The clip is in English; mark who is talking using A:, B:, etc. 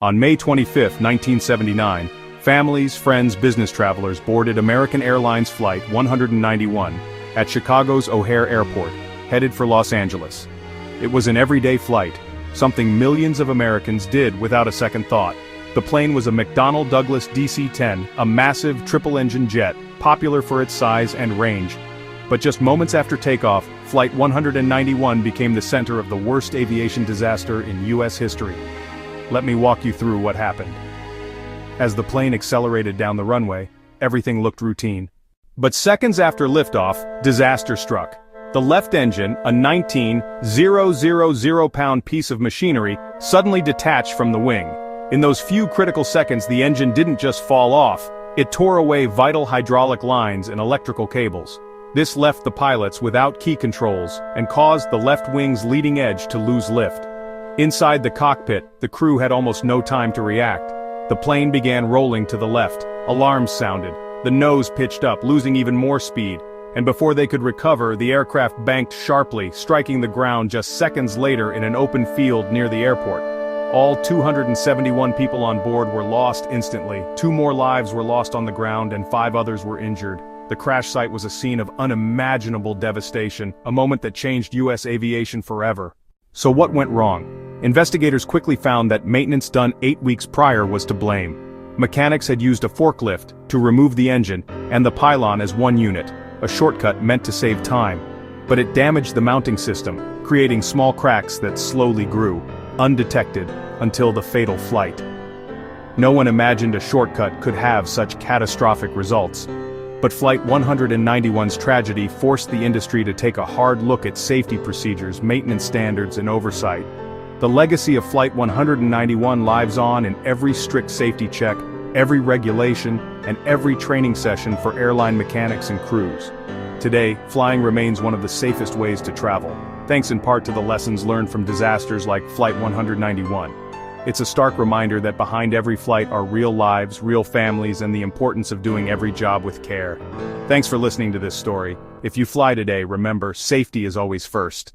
A: On May 25, 1979, families, friends, business travelers boarded American Airlines Flight 191 at Chicago's O'Hare Airport, headed for Los Angeles. It was an everyday flight, something millions of Americans did without a second thought. The plane was a McDonnell Douglas DC-10, a massive triple-engine jet, popular for its size and range. But just moments after takeoff, Flight 191 became the center of the worst aviation disaster in U.S. history. Let me walk you through what happened. As the plane accelerated down the runway, everything looked routine. But seconds after liftoff, disaster struck. The left engine, a 19,000-pound piece of machinery, suddenly detached from the wing. In those few critical seconds, the engine didn't just fall off, it tore away vital hydraulic lines and electrical cables. This left the pilots without key controls and caused the left wing's leading edge to lose lift. Inside the cockpit, the crew had almost no time to react. The plane began rolling to the left, alarms sounded, the nose pitched up, losing even more speed, and before they could recover, the aircraft banked sharply, striking the ground just seconds later in an open field near the airport. All 271 people on board were lost instantly, 2 more lives were lost on the ground and 5 others were injured. The crash site was a scene of unimaginable devastation, a moment that changed U.S. aviation forever. So what went wrong? Investigators quickly found that maintenance done 8 weeks prior was to blame. Mechanics had used a forklift to remove the engine and the pylon as one unit, a shortcut meant to save time. But it damaged the mounting system, creating small cracks that slowly grew, undetected, until the fatal flight. No one imagined a shortcut could have such catastrophic results. But Flight 191's tragedy forced the industry to take a hard look at safety procedures, maintenance standards, and oversight. The legacy of Flight 191 lives on in every strict safety check, every regulation, and every training session for airline mechanics and crews. Today, flying remains one of the safest ways to travel, thanks in part to the lessons learned from disasters like Flight 191. It's a stark reminder that behind every flight are real lives, real families, and the importance of doing every job with care. Thanks for listening to this story. If you fly today, remember, safety is always first.